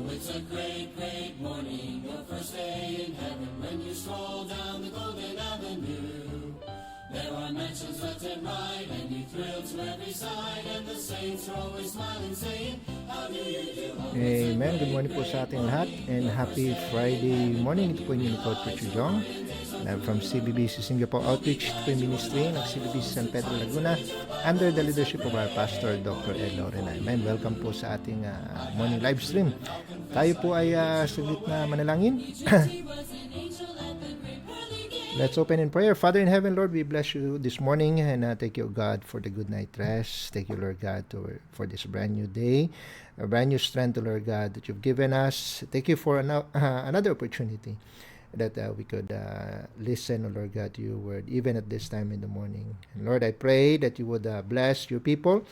It's a great, great morning, your first day in heaven, when you stroll down the golden avenue. There are mansions left and right, and you thrill to every side, and the saints are always smiling, saying, how do you do? Amen. Good morning po sa ating lahat and happy Friday morning. Ito po yung Coach Richard Jong. I'm from CBBC Singapore Outreach. Ito po yung ministry ng CBBC San Pedro Laguna under the leadership of our pastor, Dr. Ed Lorena. Amen. Welcome po sa ating morning live stream. Tayo po ay saglit na manalangin. Let's open in prayer. Father in heaven, Lord, we bless you this morning and thank you, God, for the good night rest. Thank you, Lord God, for this brand new day, a brand new strength, Lord God, that you've given us. Thank you for another opportunity that we could listen, Lord God, to your word, even at this time in the morning. And Lord, I pray that you would bless your people.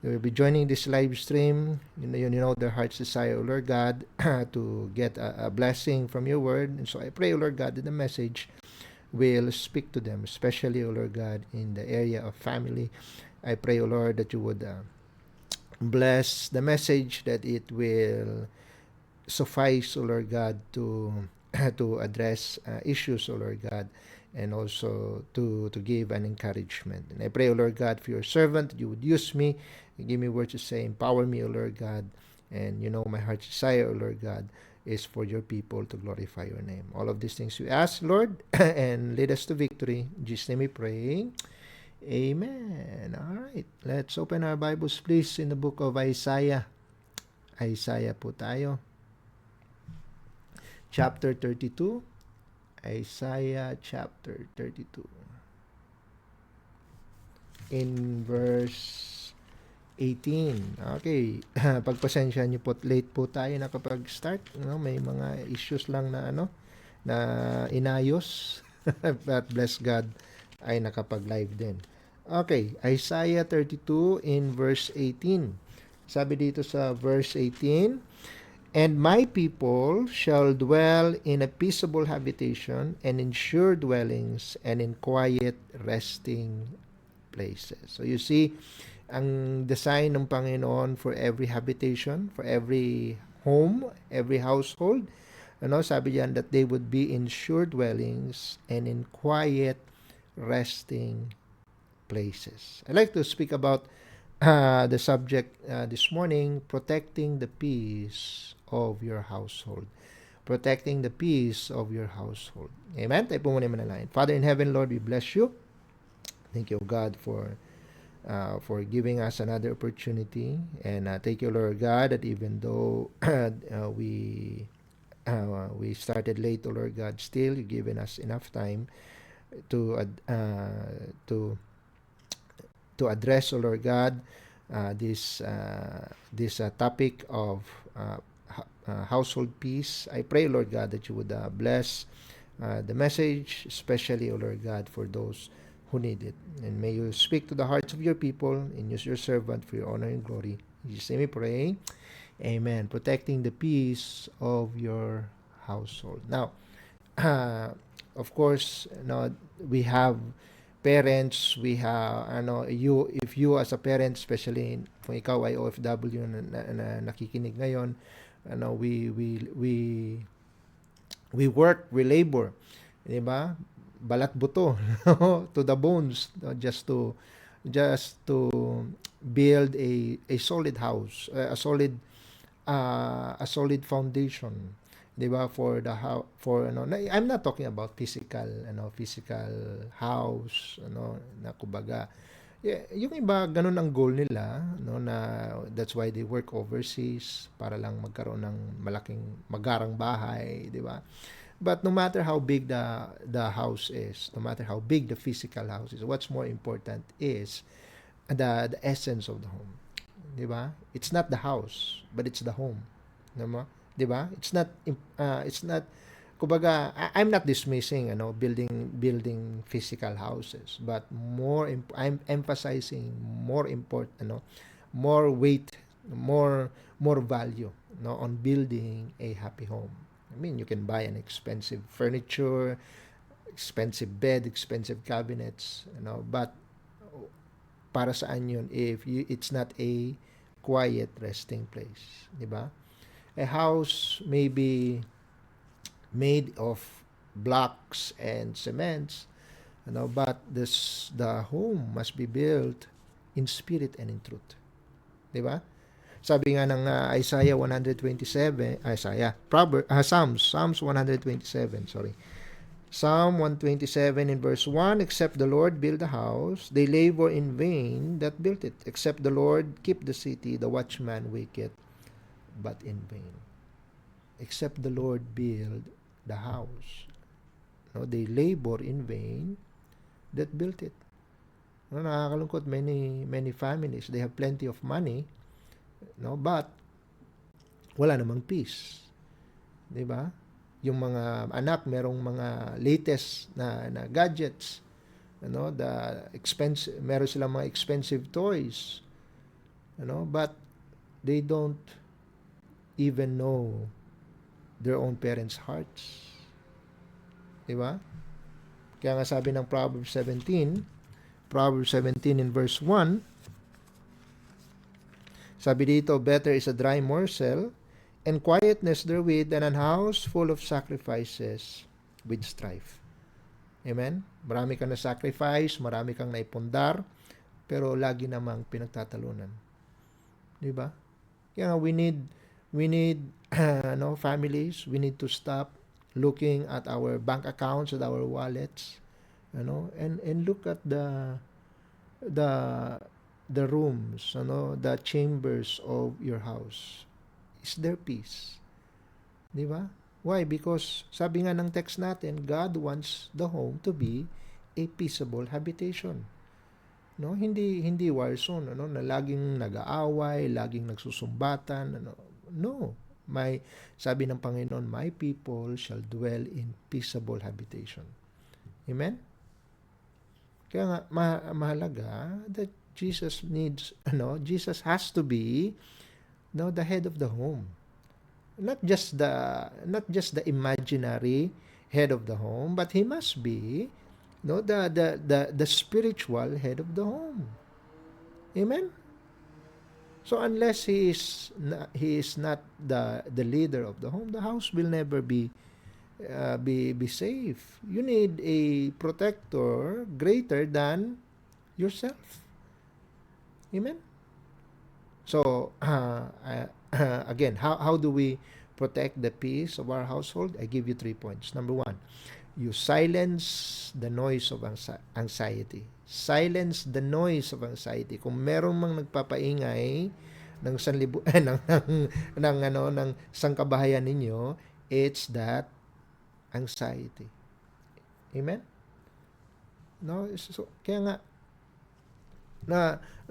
They will be joining this live stream. You know their heart's desire, O Lord God, to get a blessing from your word. And so I pray, O Lord God, that the message will speak to them, especially, O Lord God, in the area of family. I pray, O Lord, that you would bless the message, that it will suffice, O Lord God, to to address issues, O Lord God, and also to give an encouragement. And I pray, O Lord God, for your servant, that you would use me, give me words to say, empower me, O Lord God, and you know my heart's desire, O Lord God, is for your people to glorify your name. All of these things we ask, Lord, and lead us to victory. In Jesus' name we pray. Amen. All right. Let's open our Bibles, please, in the book of Isaiah. Isaiah po tayo. Chapter 32. Isaiah chapter 32. In verse 18. Okay. Pagpasensya niyo po, late po tayo nakapag-start. May mga issues lang na na inayos. But bless God ay nakapag-live din. Okay, Isaiah 32 in verse 18. Sabi dito sa verse 18, and my people shall dwell in a peaceable habitation and in sure dwellings and in quiet resting places. So you see, ang design ng Panginoon for every habitation, for every home, every household, sabi diyan that they would be in sure dwellings and in quiet resting places. I'd like to speak about the subject this morning, protecting the peace of your household. Protecting the peace of your household. Amen? Tayo po muna manalangin. Father in heaven, Lord, we bless you. Thank you, God, for giving us another opportunity. And thank you, Lord God, that even though we started late, oh Lord God, still you've given us enough time to address, oh Lord God, this topic of household peace. I pray, Lord God, that you would bless the message, especially, oh Lord God, for those who need it. And may you speak to the hearts of your people and use your servant for your honor and glory. In Jesus' name we pray. Amen. Protecting the peace of your household. Now, of course, we have parents, we have, if you as a parent, especially kung ikaw ay OFW na nakikinig ngayon, we work, we labor, di ba? Balat buto to the bones, just to build a solid house, a solid foundation, di ba, for the house, for I'm not talking about physical house, na kumbaga, yung iba ganun ang goal nila, na that's why they work overseas para lang magkaroon ng malaking magarang bahay, di ba? But no matter how big the house is, no matter how big the physical house is, what's more important is the essence of the home. Di ba? It's not the house, but it's the home. Di ba? It's not kumbaga, I'm not dismissing building physical houses, but I'm emphasizing more important, more weight, more value, on building a happy home. I mean, you can buy an expensive furniture, expensive bed, expensive cabinets, but para saan yun if it's not a quiet resting place, di ba? A house may be made of blocks and cements, but the home must be built in spirit and in truth. Di ba? Sabi nga ng Isaiah 127, Psalms 127, sorry. Psalm 127 in verse 1, except the Lord build the house, they labor in vain that built it. Except the Lord keep the city, the watchman waketh, but in vain. Except the Lord build the house, they labor in vain that built it. Nakakalungkot, many families, they have plenty of money, but wala namang peace. 'Di ba? Yung mga anak merong mga latest na gadgets, meron silang mga expensive toys, but they don't even know their own parents' hearts. 'Di ba? Kaya nga sabi ng Proverbs 17 in verse 1, sabi dito, better is a dry morsel and quietness therewith than an house full of sacrifices with strife. Amen? Marami kang na-sacrifice, marami kang naipundar, pero lagi namang pinagtatalunan. Di ba? Kaya we need families, we need to stop looking at our bank accounts, at our wallets, and look at the rooms, the chambers of your house. Is there peace? Di ba? Why? Because sabi nga ng text natin, God wants the home to be a peaceable habitation. Hindi war zone, na laging nag-aaway, laging nagsusumbatan, No. Sabi ng Panginoon, my people shall dwell in peaceable habitation. Amen? Kaya nga mahalaga that Jesus has to be the head of the home. Not just the imaginary head of the home, but he must be the spiritual head of the home. Amen. So unless he is not the leader of the home, the house will never be safe. You need a protector greater than yourself. Amen. So, again, how do we protect the peace of our household? I give you 3 points. Number 1, you silence the noise of anxiety. Silence the noise of anxiety. Kung merong mang nagpapaingay ng ng sangkabahayan ninyo, it's that anxiety. Amen? So, kaya nga,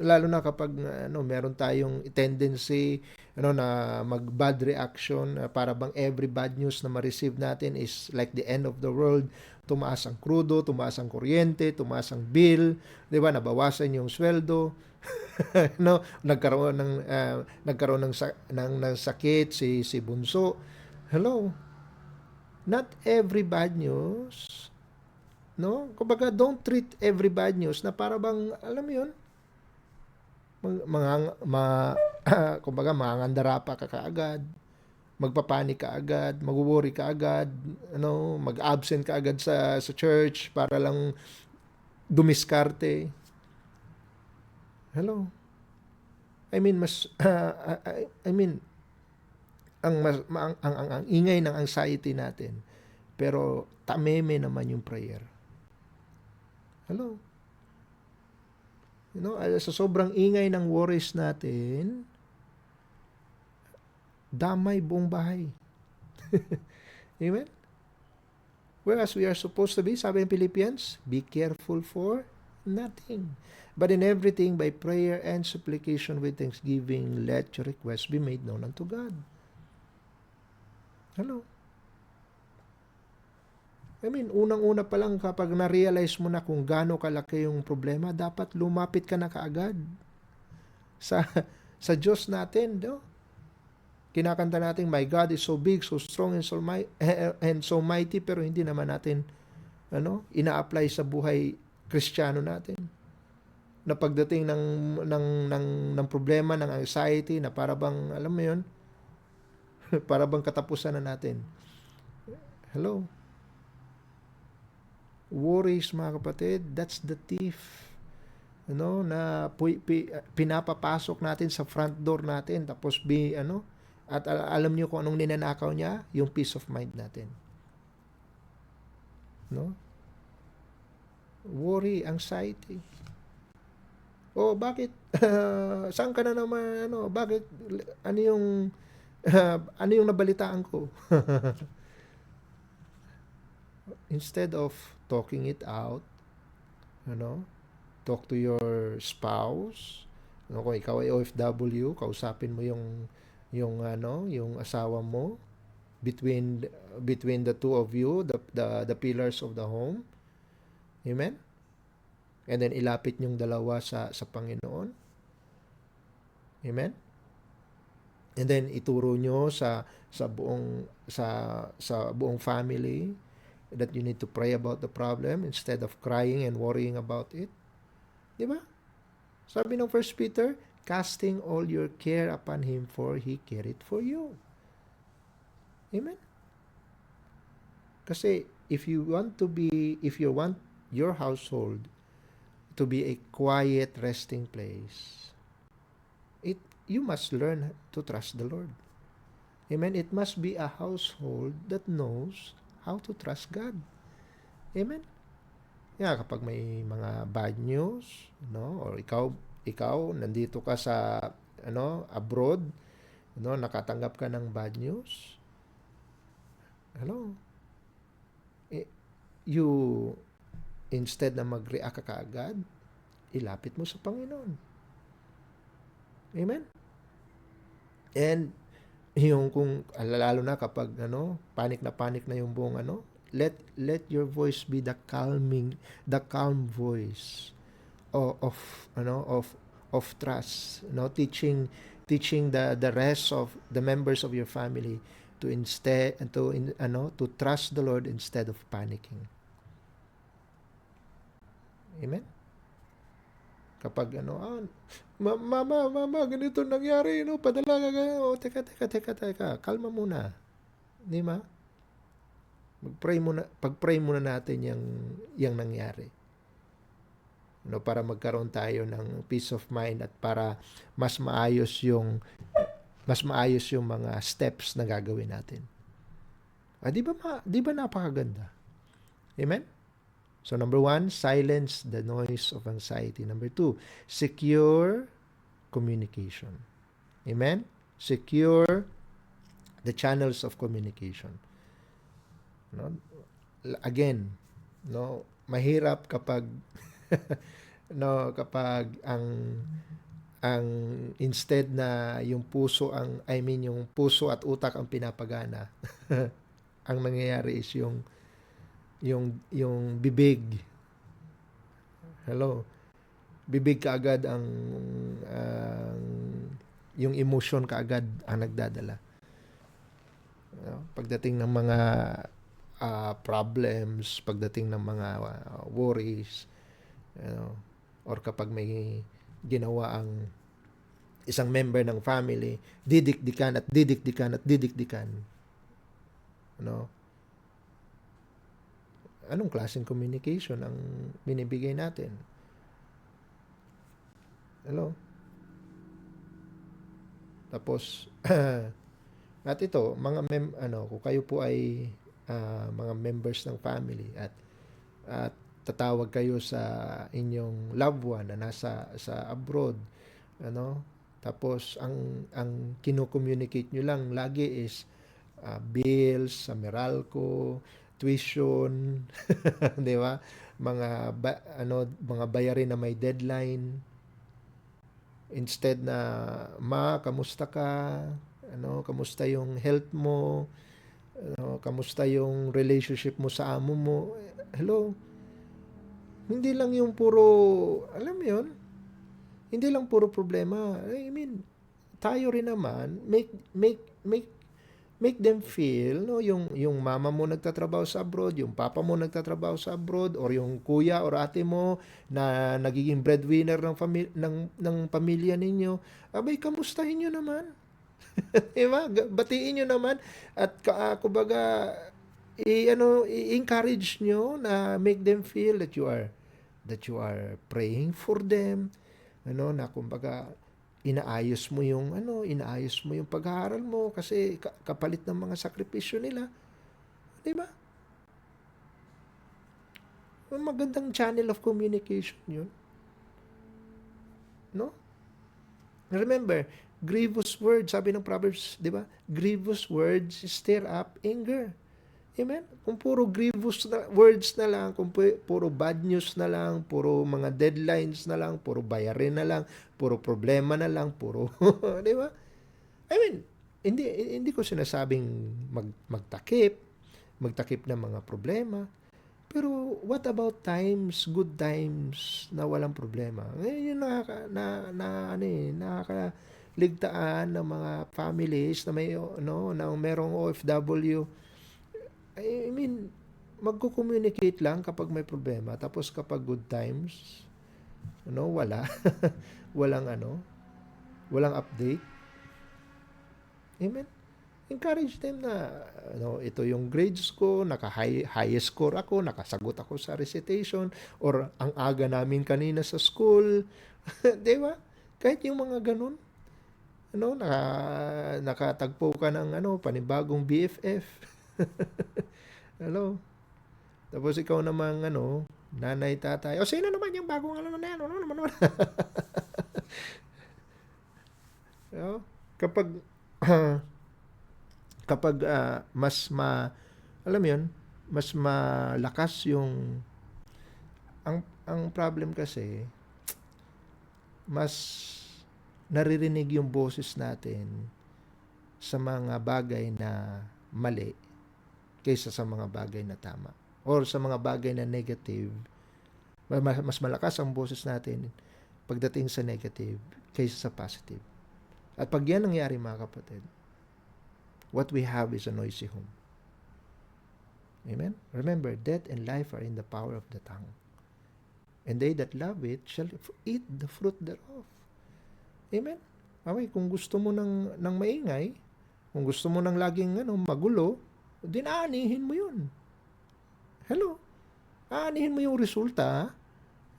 lalo na kapag meron tayong tendency na mag bad reaction, para bang every bad news na ma-receive natin is like the end of the world. Tumaas ang krudo, tumaas ang kuryente, tumaas ang bill, 'di ba? Nabawasan yung sweldo. nagkaroon ng sakit si bunso. Hello. Not every bad news, kumbaga don't treat every bad news na para bang alam mo 'yun, kumbaga mangangandara pa ka kaagad, magpapanik ka agad, mag-worry ka agad, mag-absent ka agad sa church para lang dumiskarte. Hello. I mean ang ingay ng anxiety natin, pero tameme naman yung prayer. Hello. Sa sobrang ingay ng worries natin, damay buong bahay. Amen? Whereas we are supposed to be, sabi ng Philippians, be careful for nothing. But in everything, by prayer and supplication with thanksgiving, let your requests be made known unto God. Hello? Unang-una pa lang kapag na-realize mo na kung gaano kalaki yung problema, dapat lumapit ka na kaagad sa Diyos natin, Kinakanta natin, my God is so big, so strong, and so mighty, pero hindi naman natin ina-apply sa buhay Kristiyano natin. Na pagdating ng problema, ng anxiety, na para bang, alam mo yun, Para bang katapusan na natin. Hello? Worries, mga kapatid, that's the thief. Na pinapapasok natin sa front door natin, tapos at alam niyo kung anong ninanakaw niya? Yung peace of mind natin. No? Worry, anxiety. Bakit? Saan ka na naman? Bakit? Ano yung ano yung nabalitaan ko? Instead of talking it out, talk to your spouse. Kung ikaw ay OFW, kausapin mo yung asawa mo, between the two of you, the pillars of the home. Amen? And then ilapit yung dalawa sa Panginoon. Amen? And then ituro nyo sa buong family that you need to pray about the problem instead of crying and worrying about it. Di ba? Sabi ng 1 Peter, casting all your care upon Him, for He cared for you. Amen? Kasi if you want your household to be a quiet resting place, you must learn to trust the Lord. Amen? It must be a household that knows how to trust God. Amen? Kapag may mga bad news, or ikaw nandito ka sa abroad, nakatanggap ka ng bad news. You instead na mag-react ka kaagad, ilapit mo sa Panginoon. Amen? And yung kung lalo na kapag panic na yung buong let your voice be the calm voice of trust, teaching the rest of the members of your family to trust the Lord instead of panicking. Amen? Kapag mama, ganito nangyari, padala ka, teka, kalma muna. Di ba? Pag-pray muna natin yung nangyari. Para magkaroon tayo ng peace of mind at para mas maayos yung mga steps na gagawin natin. Di ba napakaganda? Amen? So, number 1, silence the noise of anxiety. Number 2, secure communication. Amen? Secure the channels of communication. Again, mahirap kapag kapag ang instead na yung puso at utak ang pinapagana, ang nangyayari is yung bibig. Hello. Bibig kaagad yung emotion kaagad ang nagdadala. Pagdating ng mga problems, pagdating ng mga worries, or kapag may ginawa ang isang member ng family, didikdikan. Anong klaseng communication ang binibigay natin? Hello? Tapos, at ito, kung kayo po ay mga members ng family at tatawag kayo sa inyong loved one na nasa abroad, tapos ang kino-communicate nyo lang lagi is bills sa Meralco, tuition, di ba? Mga bayarin na may deadline. Instead na, kamusta ka? Kamusta yung health mo? Kamusta yung relationship mo sa amo mo? Hello? Hindi lang yung puro, alam mo yun? Hindi lang puro problema. I mean, tayo rin naman, make them feel, yung mama mo nagtatrabaho sa abroad, yung papa mo nagtatrabaho sa abroad, or yung kuya or ate mo na nagiging breadwinner ng pamilya ninyo. Abay, kamustahin nyo naman. Diba? Batiin nyo naman at kumbaga i-encourage nyo na make them feel that you are praying for them, na kumbaga inaayos mo yung pag-aaral mo kasi kapalit ng mga sakripisyo nila, 'di ba? Magandang channel of communication 'yun, no? Remember, grievous words, sabi ng Proverbs, 'di ba? Grievous words stir up anger. Amen? Kung puro grievous na words na lang, kung puro bad news na lang, puro mga deadlines na lang, puro bayarin na lang, puro problema na lang, puro, 'di ba? I mean, hindi ko sinasabing magtakip ng mga problema. Pero what about times, good times na walang problema? Ngayon yung nakakaligtaan ng mga families na may na merong OFW. I mean, magko-communicate lang kapag may problema. Tapos kapag good times, wala. Walang update. Amen. Encourage them na ito yung grades ko, highest score ako, nakasagot ako sa recitation, or ang aga namin kanina sa school. 'Di ba? Kahit yung mga ganun, nakatagpo ka ng panibagong BFF. Hello. Tapos ikaw namang nanay, tatay. O sino naman yung bagong na yan? Ano naman? Kapag alam mo yun, mas malakas yung ang problem kasi mas naririnig yung boses natin sa mga bagay na mali kaysa sa mga bagay na tama, or sa mga bagay na negative. Mas malakas ang boses natin pagdating sa negative kaysa sa positive. At pag yan nangyari, mga kapatid, what we have is a noisy home. Amen? Remember, death and life are in the power of the tongue. And they that love it shall eat the fruit thereof. Amen? Okay, kung gusto mo ng maingay, kung gusto mo ng laging magulo, din aanihin mo yun. Hello? Aanihin mo yung resulta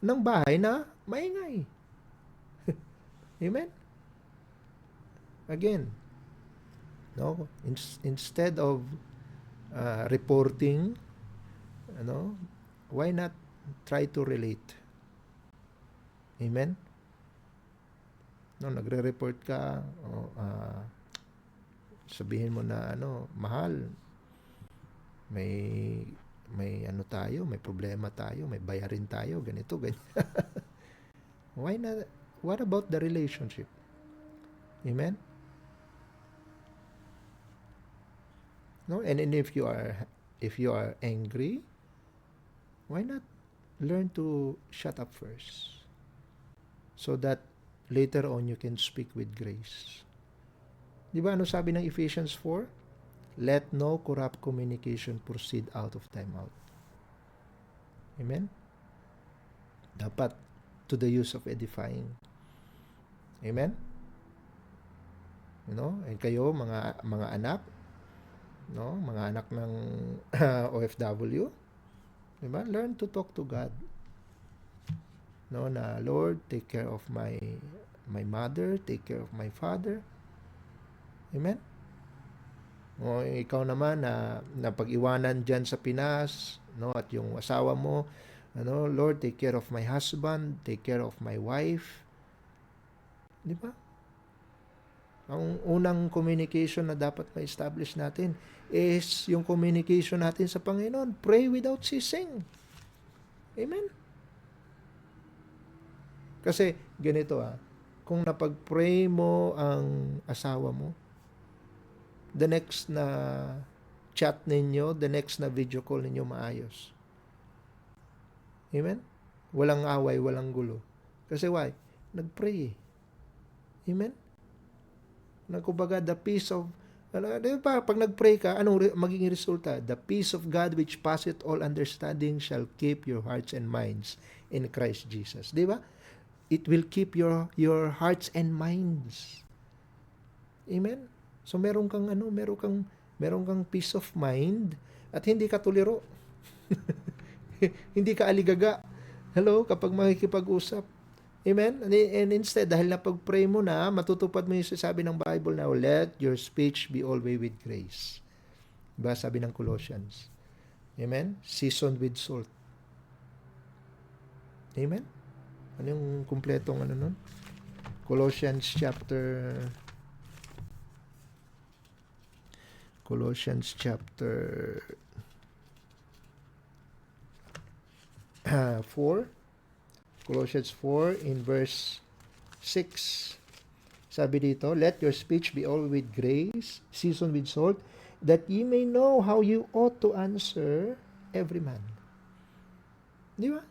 ng bahay na maingay. Amen? Again, instead of reporting, why not try to relate? Amen? Nagre-report ka, sabihin mo na mahal, may tayo, may problema tayo, may bayarin tayo, ganito, ganyan. Why not? What about the relationship? Amen? And if you are angry, why not learn to shut up first, so that later on you can speak with grace. Di ba sabi ng Ephesians 4? Let no corrupt communication proceed out of thy mouth. Amen? Dapat to the use of edifying. Amen? And kayo mga anak, mga anak ng OFW, diba? Learn to talk to God. Na Lord, take care of my mother, take care of my father. Amen? O ikaw naman na pag-iwanan diyan sa Pinas, at yung asawa mo, Lord, take care of my husband, take care of my wife. Di ba? Ang unang communication na dapat ma-establish natin is yung communication natin sa Panginoon. Pray without ceasing. Amen? Kasi ganito kung napag-pray mo ang asawa mo, the next na chat ninyo, the next na video call ninyo maayos. Amen? Walang away, walang gulo. Kasi why? Nag-pray. Amen? Kumbaga, the peace of, pag nag-pray ka, anong magiging resulta? The peace of God which passeth all understanding shall keep your hearts and minds in Christ Jesus. Di ba? It will keep your hearts and minds. Amen? So meron kang peace of mind at hindi ka tuliro. Hindi ka aligaga. Hello, kapag makikipag-usap. Amen? And instead, dahil napag-pray mo na, matutupad mo yung sasabi ng Bible na, let your speech be always with grace. Diba? Sabi ng Colossians. Amen? Seasoned with salt. Amen? Ano yung kumpletong ano nun? Colossians chapter 4. Colossians 4 in verse 6. Sabi dito, let your speech be all with grace, seasoned with salt, that ye may know how you ought to answer every man. Di ba?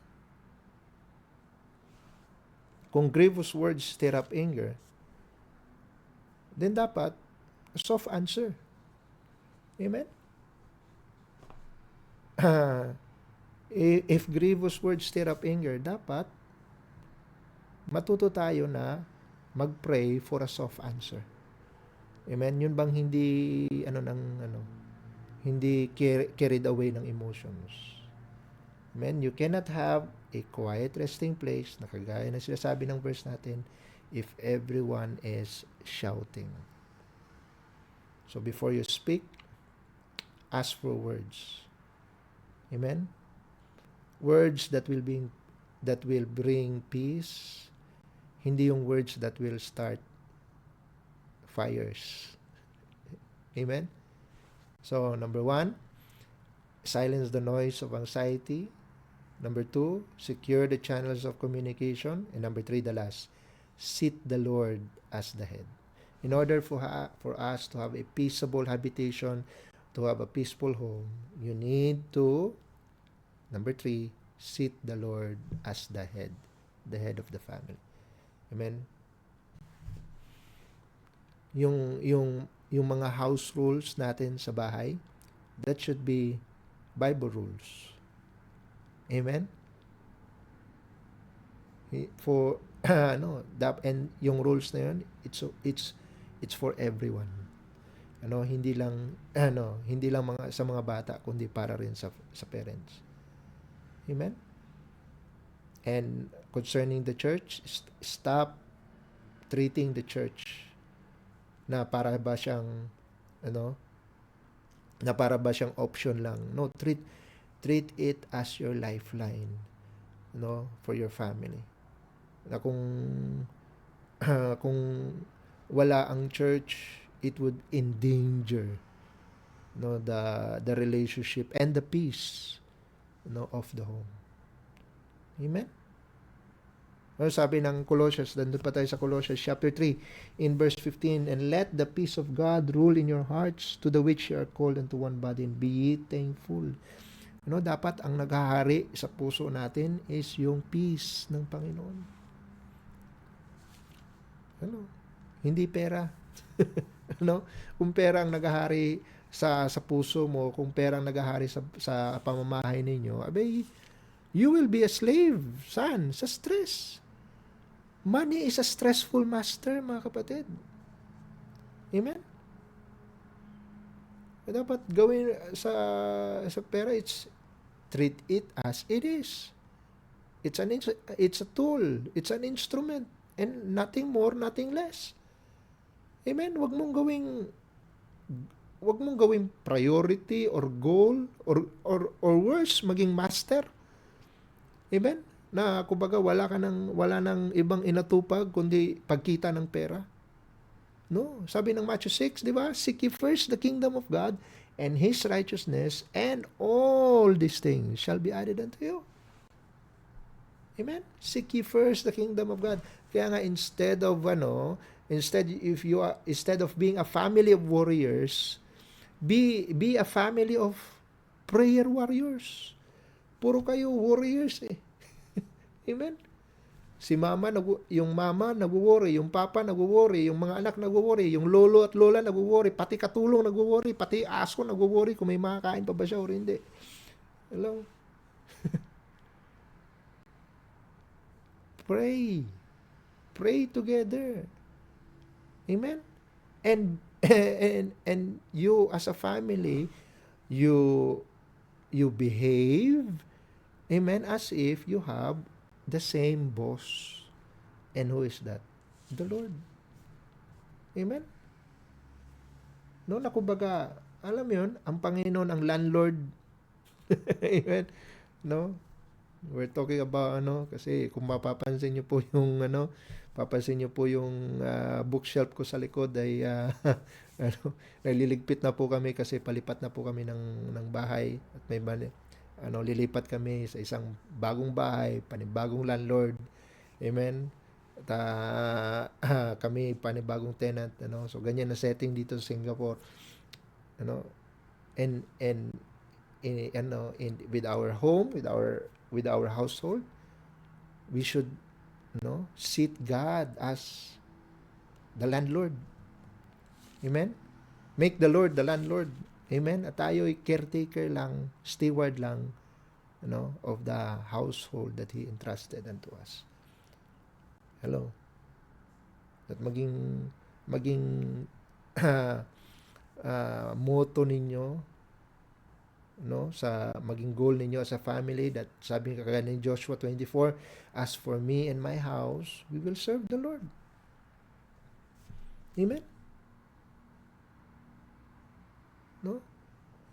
Kung grievous words stir up anger, then dapat soft answer. Amen? If grievous words stir up anger, dapat matuto tayo na mag-pray for a soft answer. Amen? Yun bang hindi carried away ng emotions. Amen? You cannot have a quiet resting place, na kagaya na sinasabi ng verse natin, if everyone is shouting. So before you speak, ask for words. Amen? Words that will bring peace, hindi yung words that will start fires. Amen? So, number 1, silence the noise of anxiety. Number 2, secure the channels of communication. And number 3, the last, seat the Lord as the head. In order for us to have a peaceable habitation, to have a peaceful home, you need to, number 3, seat the Lord as the head of the family. Amen? Yung mga house rules natin sa bahay, that should be Bible rules. Amen? For and yung rules na yun, it's for everyone. Hindi lang mga sa mga bata kundi para rin sa parents. Amen? And concerning the church, stop treating the church na para ba siyang option lang. No, treat it as your lifeline, for your family. Na kung wala ang church, it would endanger the relationship and the peace of the home. Amen? Sabi ng Colossians, nandun pa tayo sa Colossians chapter 3 in verse 15, and let the peace of God rule in your hearts, to the which you are called into one body, and be ye thankful. Dapat ang naghahari sa puso natin is yung peace ng Panginoon. Hindi pera. Kung pera ang naghahari sa puso mo, kung pera ang naghahari sa pamamahay ninyo, you will be a slave, sa stress. Money is a stressful master, mga kapatid. Amen? Dapat gawin sa pera, treat it as it is. It's a tool, it's an instrument, and nothing more, nothing less. Amen? Wag mong gawing priority or goal or worse, maging master. Amen? Na kumbaga wala nang ibang inatupag kundi pagkita ng pera. No, sabi ng Matthew 6, di ba? Seek ye first the kingdom of God and His righteousness, and all these things shall be added unto you. Amen? Seek ye first the kingdom of God. Kaya nga instead of being a family of warriors, be a family of prayer warriors. Puro kayo warriors eh. Amen? Yung mama nagwo-worry, yung papa nagwo-worry, yung mga anak nagwo-worry, yung lolo at lola nagwo-worry, pati katulong nagwo-worry, pati aso nagwo-worry kung may makakain pa ba siya o hindi. Hello? Pray. Pray together. Amen? And and you as a family, you you behave, amen, as if you have the same boss. And who is that? The Lord. Amen? No, na kumbaga, alam mo yun, ang Panginoon, ang landlord. Amen? No? We're talking about kasi kung mapapansin niyo po yung papansin niyo po yung bookshelf ko sa likod ay naliligpit na po kami kasi palipat na po kami ng bahay at may lilipat kami sa isang bagong bahay, panibagong landlord. Amen. At kami panibagong tenant, So ganyan na setting dito sa Singapore. Ano? And with our home, with our household, we should seat God as the landlord. Amen? Make the Lord the landlord. Amen? At tayo ay caretaker lang, steward lang, of the household that He entrusted unto us. Hello? At maging motto ninyo, sa maging goal ninyo as a family, that sabi nga kagaya ni Joshua 24, as for me and my house, we will serve the Lord. Amen? No?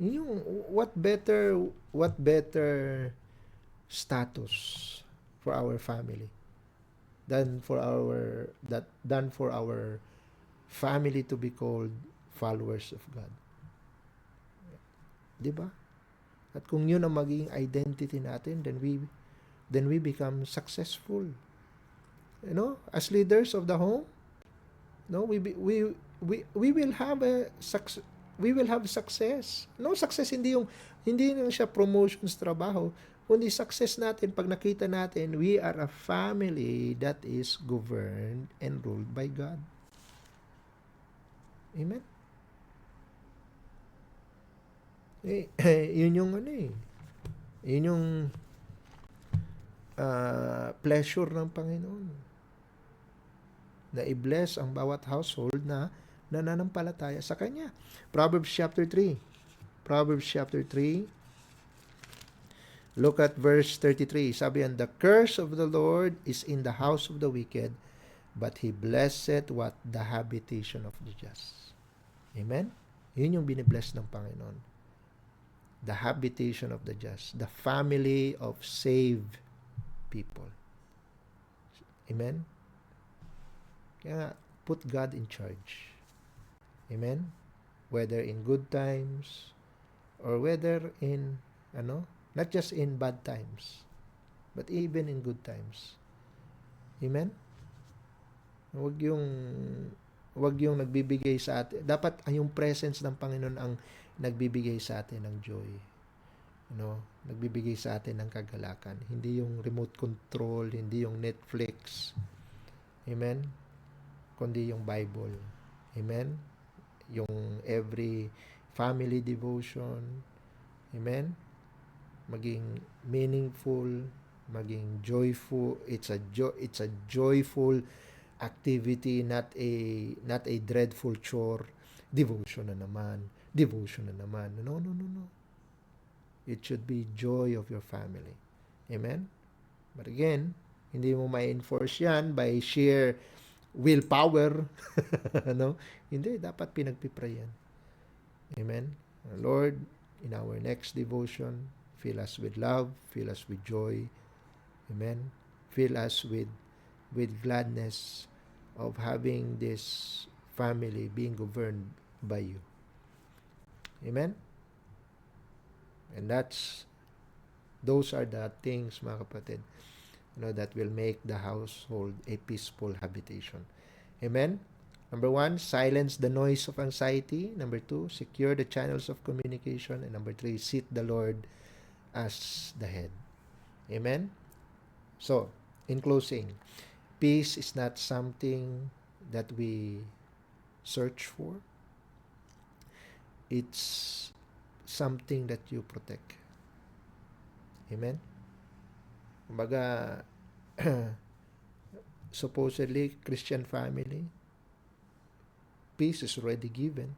Yung what better status for our family than for our family to be called followers of God. 'Di ba? At kung 'yun ang magiging identity natin, then we become successful. As leaders of the home, we will have success. Success hindi lang siya promotion sa trabaho, kundi success natin pag nakita natin we are a family that is governed and ruled by God. Amen. Yun yung yun yung pleasure ng Panginoon na i-bless ang bawat household na nananampalataya sa Kanya. Proverbs chapter 3. Look at verse 33. Sabi yan, the curse of the Lord is in the house of the wicked, but He blesseth what? The habitation of the just. Amen? Yun yung binibless ng Panginoon. The habitation of the just. The family of saved people. Amen? Kaya put God in charge. Amen? Whether in good times or whether in not just in bad times, but even in good times. Amen? Wag yung nagbibigay sa atin. Dapat yung presence ng Panginoon ang nagbibigay sa atin ng joy. Nagbibigay sa atin ng kagalakan. Hindi yung remote control, hindi yung Netflix. Amen? Kundi yung Bible. Amen? Yung every family devotion. Amen? Maging meaningful, maging joyful. It's a joyful activity, not a dreadful chore. Devotion na naman. No. It should be joy of your family. Amen? But again, hindi mo ma-enforce yan by sheer willpower. Hindi, dapat pinagpiprayan. Amen? Lord, in our next devotion, fill us with love, fill us with joy. Amen? Fill us with gladness of having this family being governed by you. Amen? And those are the things, mga kapatid, that will make the household a peaceful habitation. Amen? Number 1, silence the noise of anxiety. Number 2, secure the channels of communication. And number 3, seat the Lord as the head. Amen? So, in closing, peace is not something that we search for. It's something that you protect. Amen? Kumbaga, supposedly, Christian family, peace is already given.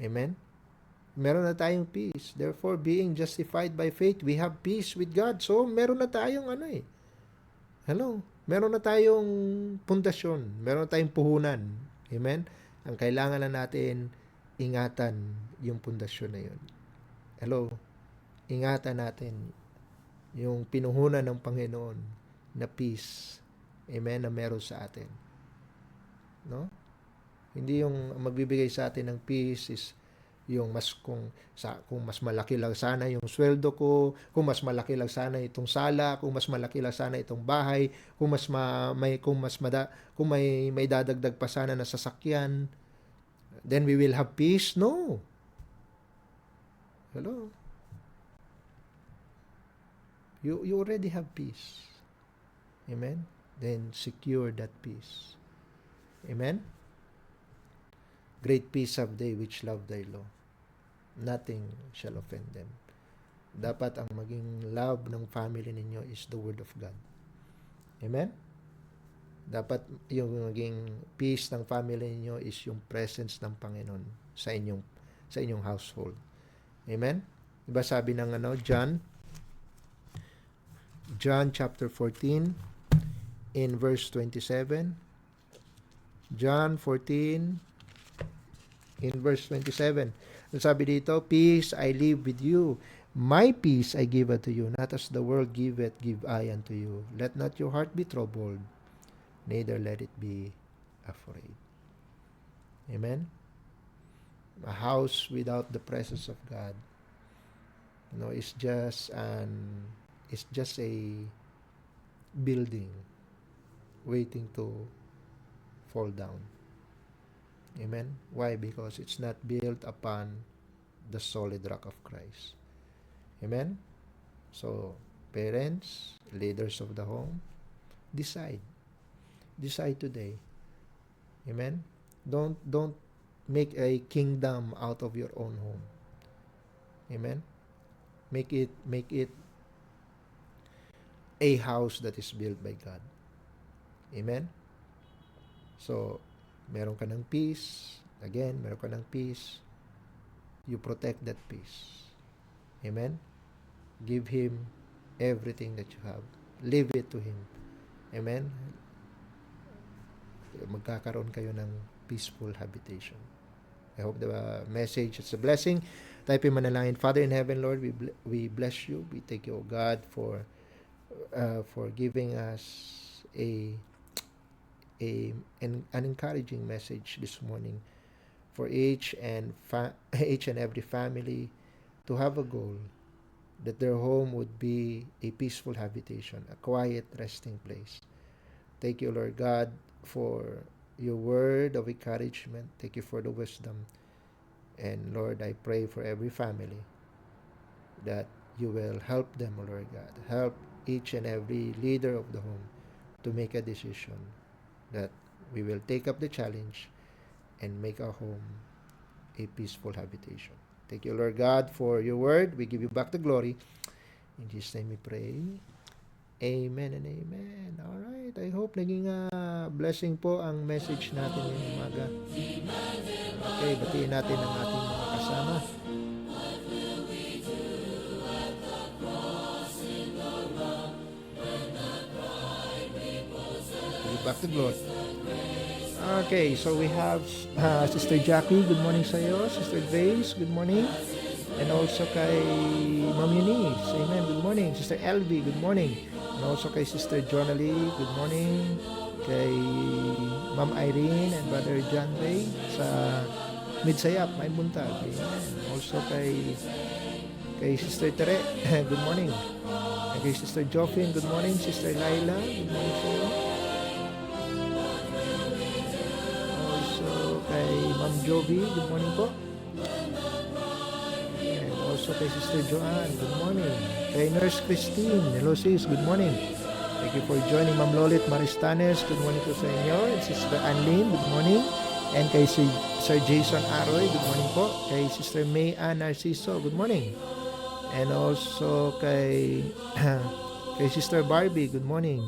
Amen? Meron na tayong peace. Therefore, being justified by faith, we have peace with God. So, meron na tayong Hello? Meron na tayong pundasyon. Meron na tayong puhunan. Amen? Ang kailangan na natin, ingatan yung pundasyon na yun. Hello? Ingatan natin yung pinuhunan ng Panginoon na peace. Amen? Na meron sa atin. No? Hindi yung magbibigay sa atin ng peace is yung kung mas malaki lang sana yung sweldo ko, kung mas malaki lang sana itong sala, kung mas malaki lang sana itong bahay, kung may dadagdag pa sana na sasakyan, then we will have peace. No. Hello. You already have peace. Amen. Then secure that peace. Amen. Great peace have they which love thy law. Nothing shall offend them. Dapat ang maging love ng family ninyo is the Word of God. Amen? Dapat yung maging peace ng family ninyo is yung presence ng Panginoon sa inyong household. Amen? Diba sabi ng John chapter 14 in verse 27. John 14 in verse 27. Sabi dito, peace I leave with you. My peace I give unto you. Not as the world giveth, give I unto you. Let not your heart be troubled, neither let it be afraid. Amen? A house without the presence of God, is just a building waiting to fall down. Amen? Why? Because it's not built upon the solid rock of Christ. Amen? So, parents, leaders of the home, decide. Decide today. Amen? Don't make a kingdom out of your own home. Amen? Make it a house that is built by God. Amen? So, meron ka ng peace. Again, meron ka ng peace. You protect that peace. Amen? Give Him everything that you have. Leave it to Him. Amen? Magkakaroon kayo ng peaceful habitation. I hope the message is a blessing. Type in manalangin. Father in heaven, Lord, we bless you. We thank you, O God, for giving us an encouraging message this morning for each and every family to have a goal that their home would be a peaceful habitation, a quiet resting place. Thank you, Lord God, for your word of encouragement. Thank you for the wisdom. And Lord, I pray for every family that you will help them, Lord God. Help each and every leader of the home to make a decision that we will take up the challenge and make our home a peaceful habitation. Thank you, Lord God, for your word. We give you back the glory. In Jesus' name we pray. Amen and amen. Alright, I hope naging blessing po ang message natin ngayong umaga. Okay, batiin natin ang ating mga kasama. Give you back the glory. Okay, so we have Sister Jackie, good morning sa iyo. Sister Grace, good morning. And also kay Ma'am Eunice, amen, good morning. Sister Elvie, good morning. And also kay Sister Jonalie, good morning. Kay Ma'am Irene and Brother John Ray sa Midsayap, may buntag. Amen. Also kay Sister Tere, good morning. And kay Sister Joffin, good morning. Sister Laila, good morning sa iyo. Kay Ma'am Jovi, good morning po. And also kay Sister Joanne, good morning. Kay Nurse Christine, hello sis, good morning. Thank you for joining Ma'am Lolit Maristanes, good morning po sa inyo. And Sister Anlene, good morning. And kay Sir Jason Aroy, good morning po. Kay Sister May Ann Narciso, good morning. And also kay Sister Barbie, good morning.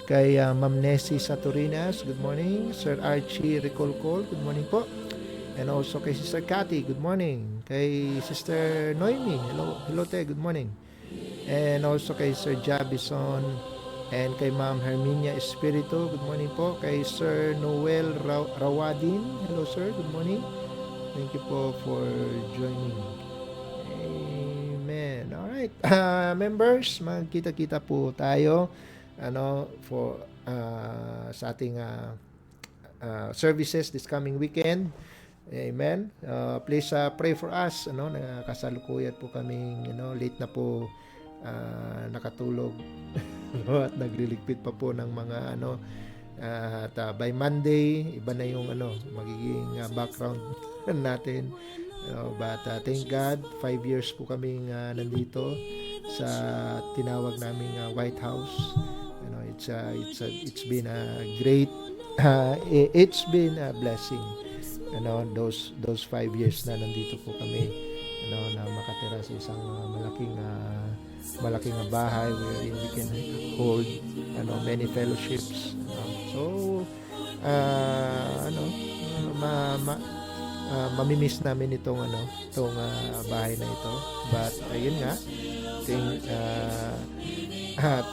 Kay Ma'am Nessie Saturinas, good morning. Sir Archie Ricolcol, good morning po. And also kay Sister Cathy, good morning. Kay Sister Noemi, hello te, good morning. And also kay Sir Jabison and kay Ma'am Herminia Espiritu, good morning po. Kay Sir Noel Rawadin, hello sir, good morning. Thank you po for joining. Amen. Alright, members, magkita-kita po tayo for sa ating services this coming weekend. Amen. Please pray for us. Kasalukuyan po kaming late na po nakatulog at nagliligpit pa po ng mga at by Monday iba na yung magiging background natin. But thank God 5 years po kaming nandito sa tinawag naming White House. It's been a great it's been a blessing. Those 5 years na nandito po kami na makatira sa isang malaking bahay wherein we can hold many fellowships. So mamimiss namin itong bahay na ito, but ayun nga,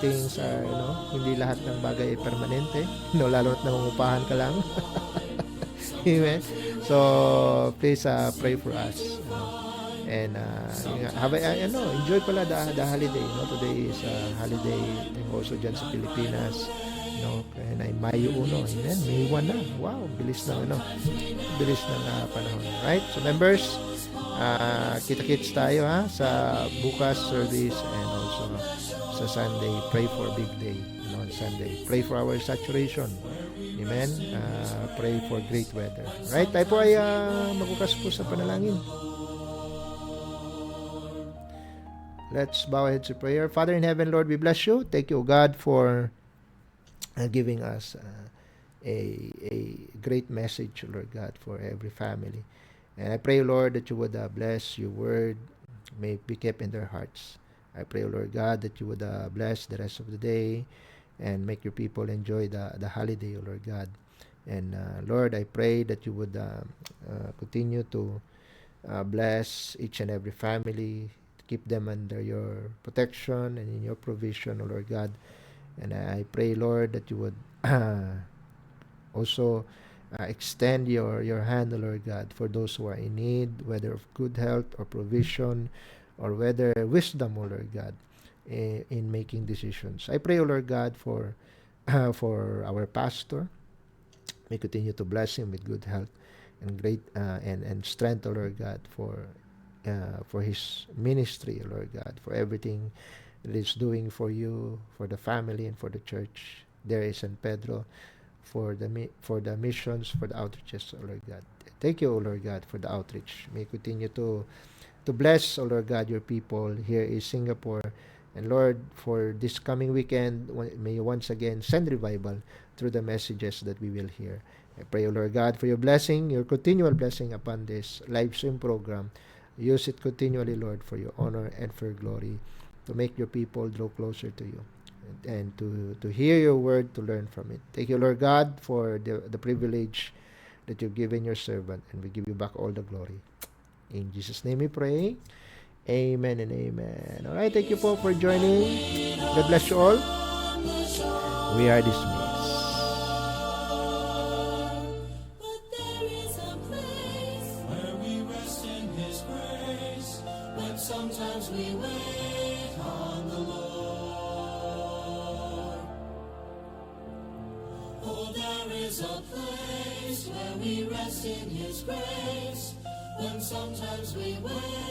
things are hindi lahat ng bagay ay permanente, lalo at nangungupahan ka lang. Amen. So please pray for us, and enjoy pala the holiday. Today is a holiday also dyan sa Pilipinas. And ay Mayo 1, amen. May 1 na. Wow, bilis ng panahon. Right? So members, kita-kits tayo sa bukas service and also sa Sunday. Pray for big day on Sunday. Pray for our saturation. Amen. Pray for great weather. Right? Tayo po ay magbukas po sa panalangin. Let's bow our heads to prayer. Father in heaven, Lord, we bless you. Thank you, God, for giving us a great message, Lord God, for every family. And I pray, Lord, that you would bless your word, may it be kept in their hearts. I pray, Lord God, that you would bless the rest of the day and make your people enjoy the holiday, Lord God. And Lord, I pray that you would continue to bless each and every family, to keep them under your protection and in your provision, Lord God. And I pray, Lord, that you would also extend your hand, Lord God, for those who are in need, whether of good health or provision, or whether wisdom, Lord God, in making decisions. I pray, Lord God, for our pastor. May continue to bless him with good health and great and strength, Lord God, for his ministry, Lord God, for everything that is doing for you, for the family, and for the church there is San Pedro, for the missions, for the outreaches, Lord God. Thank you, Lord God, for the outreach. May continue to bless, Lord God, your people here in Singapore. And Lord, for this coming weekend, may you once again send revival through the messages that we will hear. I pray, Lord God, for your blessing, your continual blessing upon this live stream program. Use it continually, Lord, for your honor and for your glory, to make your people draw closer to you and to hear your word, to learn from it. Thank you, Lord God, for the privilege that you've given your servant, and we give you back all the glory. In Jesus' name we pray. Amen and amen. All right, thank you po for joining. God bless you all. We are dismissed. Sometimes we wait on the Lord. Oh, there is a place where we rest in His grace, when sometimes we wait